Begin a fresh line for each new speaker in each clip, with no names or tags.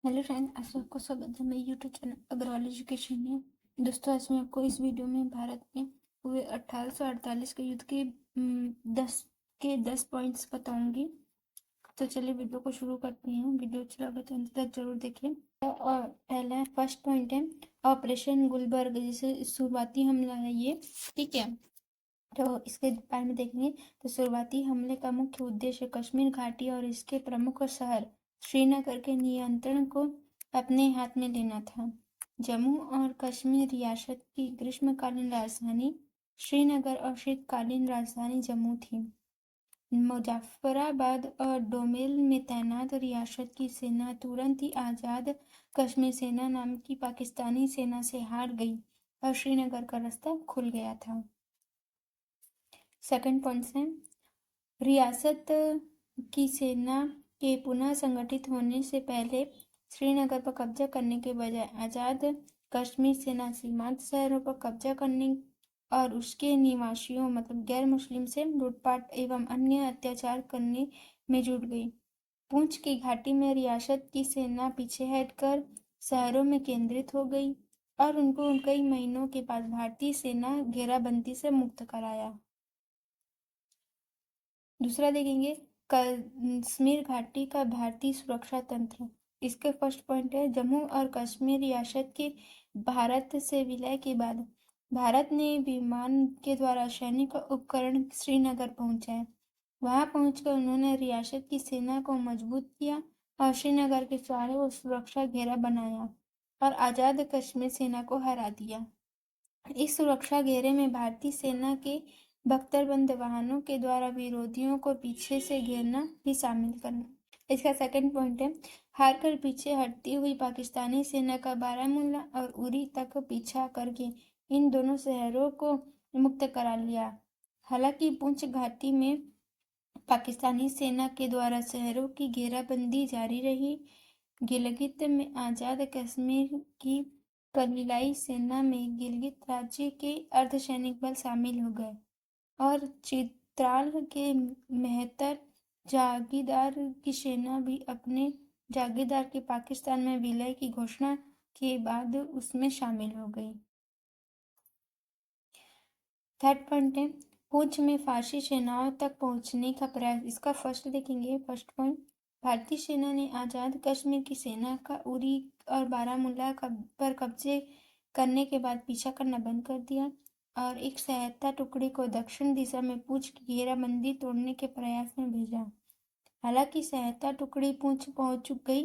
Hello friend, आप सबको स्वागत है मेरे यूट्यूब चैनल अग्रवाल एजुकेशन में। दोस्तों, आज मैं आपको इस वीडियो में भारत में हुए 1848 के युद्ध के 10 पॉइंट्स बताऊंगी। तो चलिए वीडियो को शुरू करते हैं। वीडियो अच्छा लगे तो अंत तक जरूर देखें। और पहला फर्स्ट पॉइंट है ऑपरेशन गुलबर्ग, जिसे शुरुआती हमला है ये। ठीक है, तो इसके बारे में देखेंगे। तो शुरुआती हमले का मुख्य उद्देश्य कश्मीर घाटी और इसके प्रमुख शहर श्रीनगर के नियंत्रण को अपने हाथ में लेना था। जम्मू और कश्मीर रियासत की ग्रीष्मकालीन राजधानी श्रीनगर और शीतकालीन राजधानी जम्मू थी। मुजफ्फराबाद और डोमेल में तैनात रियासत की सेना तुरंत ही आजाद कश्मीर सेना नाम की पाकिस्तानी सेना से हार गई और श्रीनगर का रास्ता खुल गया था। सेकंड पॉइंट्स हैं, रियासत की सेना के पुनः संगठित होने से पहले श्रीनगर पर कब्जा करने के बजाय आजाद कश्मीर सेना सीमांत शहरों पर कब्जा करने और उसके निवासियों मतलब गैर मुस्लिम से लूटपाट एवं अन्य अत्याचार करने में जुट गई। पूंछ की घाटी में रियासत की सेना पीछे हटकर शहरों में केंद्रित हो गई और उनको कई महीनों के बाद भारतीय सेना घेराबंदी से मुक्त कराया। दूसरा देखेंगे कश्मीर घाटी का भारतीय सुरक्षा तंत्र। इसके फर्स्ट पॉइंट है जम्मू और कश्मीर रियासत के भारत से विलय के बाद भारत ने विमान के द्वारा सैनिक उपकरण श्रीनगर पहुंचाए। वहां पहुंचकर उन्होंने रियासत की सेना को मजबूत किया और श्रीनगर के चारों ओर सुरक्षा घेरा बनाया और आजाद कश्मीर सेना को हरा दिया। इस सुरक्षा घेरे में भारतीय सेना के बख्तरबंद वाहनों के द्वारा विरोधियों को पीछे से घेरना भी शामिल करना। इसका सेकंड पॉइंट है हार कर पीछे हटती हुई पाकिस्तानी सेना का बारामूला और उरी तक पीछा करके इन दोनों शहरों को मुक्त करा लिया। हालांकि पुंछ घाटी में पाकिस्तानी सेना के द्वारा शहरों की घेराबंदी जारी रही। गिलगित में आजाद कश्मीर की कबीलाई सेना में गिलगित राज्य के अर्धसैनिक बल शामिल हो गए और चित्राल के मेहतर जागीरदार की सेना भी अपने जागीरदार के पाकिस्तान में विलय की घोषणा के बाद उसमें शामिल हो गई। थर्ड पॉइंट है पूंछ में फारसी सेनाओं तक पहुंचने का प्रयास। इसका फर्स्ट देखेंगे। फर्स्ट पॉइंट, भारतीय सेना ने आजाद कश्मीर की सेना का उरी और बारामूला पर कब्जे करने के बाद पीछा करना बंद कर दिया और एक सहायता टुकड़ी को दक्षिण दिशा में पूंछ की घेराबंदी तोड़ने के प्रयास में भेजा। हालांकि सहायता टुकड़ी पूंछ पहुंच गई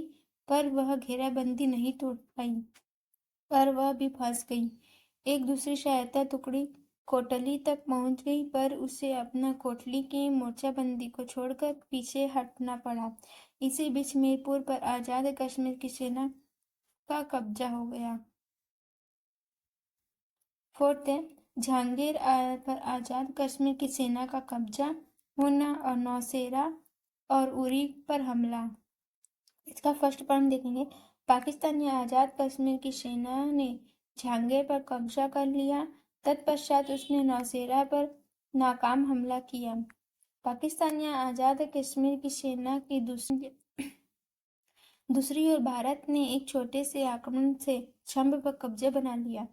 पर वह घेराबंदी नहीं तोड़ पाई पर वह भी फंस गई। एक दूसरी सहायता टुकड़ी कोटली तक पहुंच गई पर उसे अपना कोटली की मोर्चाबंदी को छोड़कर पीछे हटना पड़ा। इसी बीच मीरपुर पर आजाद कश्मीर की सेना का कब्जा हो गया। फोर्थ है जहांगीर पर आजाद कश्मीर की सेना का कब्जा होना और नौशेरा और उरी पर हमला। इसका फर्स्ट पॉइंट देखेंगे। पाकिस्तान ने आजाद कश्मीर की सेना ने जहांगीर पर कब्जा कर लिया। तत्पश्चात उसने नौशेरा पर नाकाम हमला किया। पाकिस्तान ने आजाद कश्मीर की सेना की दूसरी ओर भारत ने एक छोटे से आक्रमण से छंब पर कब्जा बना लिया।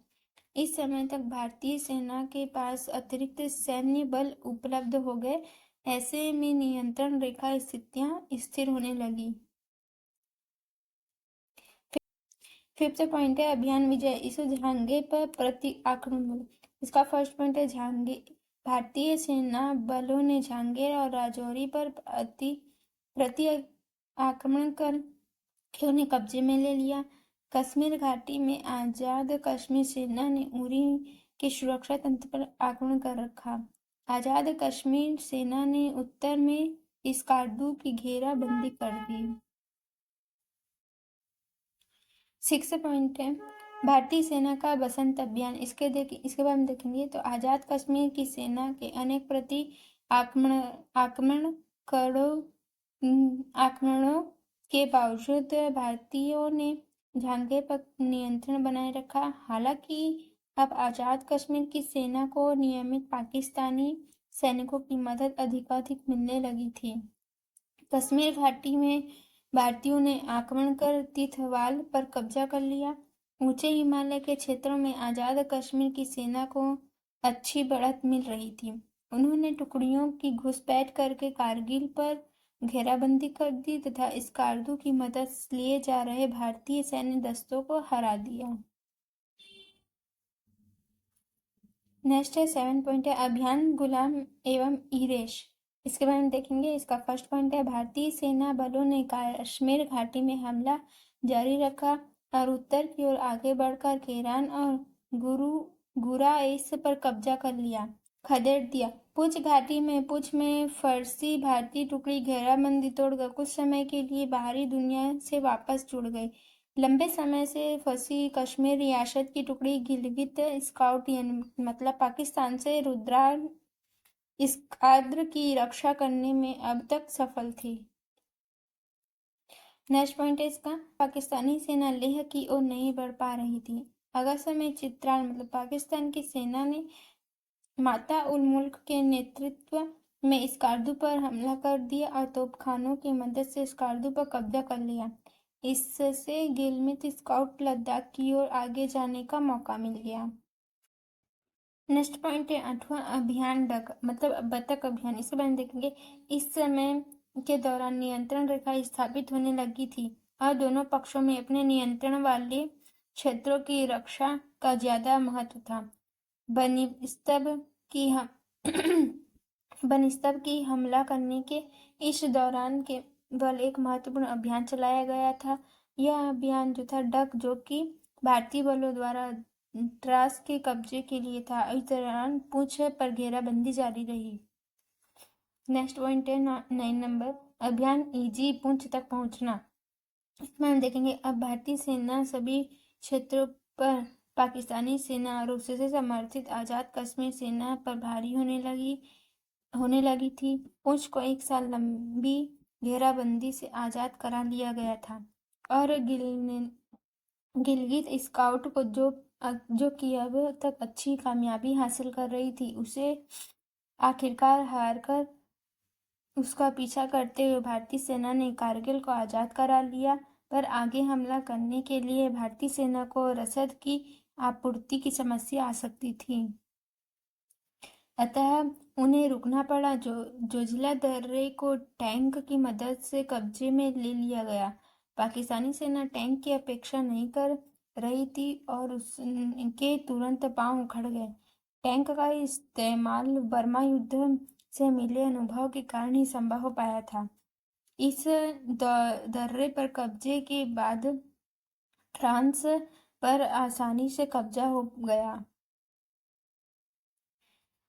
इस समय तक भारतीय सेना के पास अतिरिक्त सैन्य बल उपलब्ध हो गए। ऐसे में नियंत्रण रेखा स्थितियां स्थिर होने लगी। फिफ्थ पॉइंट है अभियान विजय। इसे जहांगीर पर प्रति आक्रमण। इसका फर्स्ट पॉइंट है जहांगीर भारतीय सेना बलों ने जहांगीर और राजौरी पर प्रति आक्रमण कर उन्हें कब्जे में ले लिया। कश्मीर घाटी में आजाद कश्मीर सेना ने उरी के सुरक्षा तंत्र पर आक्रमण कर रखा। आजाद कश्मीर सेना ने उत्तर में स्कार्दू की घेराबंदी कर दी। सिक्स पॉइंट है भारतीय सेना का बसंत अभियान। इसके बारे में देखेंगे। तो आजाद कश्मीर की सेना के अनेक प्रति आक्रमणों के बावजूद भारतीयों ने जहांगीर पर नियंत्रण बनाए रखा। हालांकि अब आजाद कश्मीर की सेना को नियमित पाकिस्तानी सैनिकों की मदद अधिकाधिक मिलने लगी थी। कश्मीर घाटी में भारतीयों ने आक्रमण कर तिथवाल पर कब्जा कर लिया। ऊंचे हिमालय के क्षेत्रों में आजाद कश्मीर की सेना को अच्छी बढ़त मिल रही थी। उन्होंने टुकड़ियों की घुसपैठ करके कारगिल पर घेराबंदी कर दी तथा स्कार्दू की मदद लिए जा रहे भारतीय सैन्य दस्तों को हरा दिया। नेक्स्ट है 7 पॉइंट है अभियान गुलाम एवं ईरेश। इसके बारे में देखेंगे। इसका फर्स्ट पॉइंट है भारतीय सेना बलों ने कश्मीर घाटी में हमला जारी रखा और उत्तर की ओर आगे बढ़कर केरान और गुराइस पर कब्जा कर लिया, खदेड़ दिया। पुंछ घाटी में पुंछ में फर्सी भारतीय टुकड़ी घेराबंदी तोड़कर कुछ समय के लिए बाहरी दुनिया से वापस जुड़ गई। लंबे समय से फंसी कश्मीर रियासत की टुकड़ी गिलगित स्काउट मतलब पाकिस्तान से रुद्रान स्क्वाड्रन की रक्षा करने में अब तक सफल थी। नेक्स्ट पॉइंट है इसका पाकिस्तानी सेना लेह की ओर नहीं बढ़ पा रही थी। अगस्त में चित्राल मतलब पाकिस्तान की सेना ने माता उल मुल्क के नेतृत्व में स्कार्दू पर हमला कर दिया और तोपखानों की मदद से स्कार्दू पर कब्जा कर लिया। इससे गिलगित स्काउट लद्दाख की ओर आगे जाने का मौका मिल गया। नेक्स्ट पॉइंट है 8वां अभियान डक मतलब बतख अभियान। इसके बारे में देखेंगे। इस समय के दौरान नियंत्रण रेखा स्थापित होने लगी थी और दोनों पक्षों में अपने नियंत्रण वाले क्षेत्रों की रक्षा का ज्यादा महत्व था। बनस्तब की हमला करने के इस दौरान केवल एक महत्वपूर्ण अभियान चलाया गया था। यह अभियान जो था डक, जो कि भारतीय बलों द्वारा द्रास के कब्जे के लिए था। इस दौरान पुंछ पर घेराबंदी जारी रही। नेक्स्ट पॉइंट है 9 नंबर अभियान ईजी पुंछ तक पहुंचना। इसमें हम देखेंगे अब भारतीय सेना सभी क्षेत्रों पर पाकिस्तानी सेना और उससे समर्थित आजाद कश्मीर सेना पर भारी होने लगी थी। पुंछ को 1 साल लंबी घेराबंदी से आजाद करा लिया गया था और गिलगित स्काउट को जो कि अब तक अच्छी कामयाबी हासिल कर रही थी, उसे आखिरकार हारकर उसका पीछा करते हुए भारतीय सेना ने कारगिल को आजाद करा लिया। पर आगे हमला करने के लिए भारतीय सेना को रसद की आपूर्ति की समस्या आ सकती थी, अतः उन्हें रुकना पड़ा। जोजिला दर्रे को टैंक की मदद से कब्जे में ले लिया गया। पाकिस्तानी सेना टैंक की अपेक्षा नहीं कर रही थी और उनके तुरंत पांव उखड़ गए। टैंक का इस्तेमाल बर्मा युद्ध से मिले अनुभव के कारण ही संभव हो पाया था। इस दर्रे पर कब्जे के बाद फ्रांस पर आसानी से कब्जा हो गया।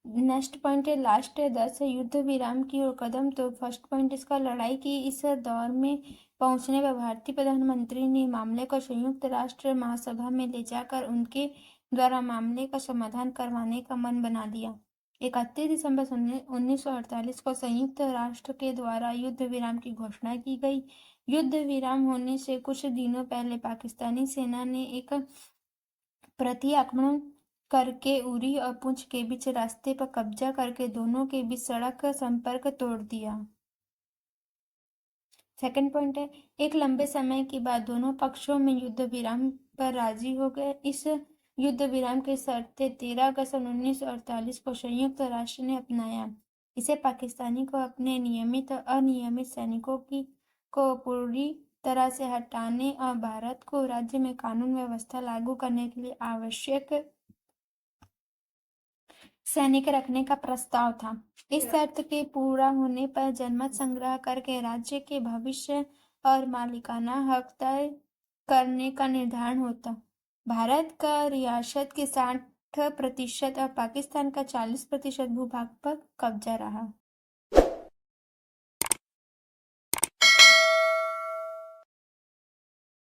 नेक्स्ट पॉइंट है लास्ट है 10 युद्ध विराम की ओर कदम। तो फर्स्ट पॉइंट इसका लड़ाई की इस दौर में पहुंचने पर भारतीय प्रधानमंत्री ने मामले को संयुक्त राष्ट्र महासभा में ले जाकर उनके द्वारा मामले का समाधान करवाने का मन बना लिया। 31 दिसंबर 1948 को संयुक्त राष्ट्र के द्वारा युद्ध विराम की घोषणा की गई। युद्ध विराम होने से कुछ दिनों पहले पाकिस्तानी सेना ने एक प्रति आक्रमण करके उरी और पुंछ के बीच रास्ते पर कब्जा करके दोनों के बीच सड़क संपर्क तोड़ दिया। सेकंड पॉइंट है एक लंबे समय के बाद दोनों पक्षों में युद्ध विराम पर राजी हो गए। इस युद्ध विराम की शर्तें 13 अगस्त 1948 को संयुक्त राष्ट्र ने अपनाया। इसे पाकिस्तानी को अपने नियमित और अनियमित सैनिकों को पूरी तरह से हटाने और भारत को राज्य में कानून व्यवस्था लागू करने के लिए आवश्यक सैनिक रखने का प्रस्ताव था। इस शर्त के पूरा होने पर जनमत संग्रह करके राज्य के भविष्य और मालिकाना हक तय करने का निर्धारण होता। भारत का रियासत के 60% और पाकिस्तान का 40% भूभाग पर कब्जा रहा।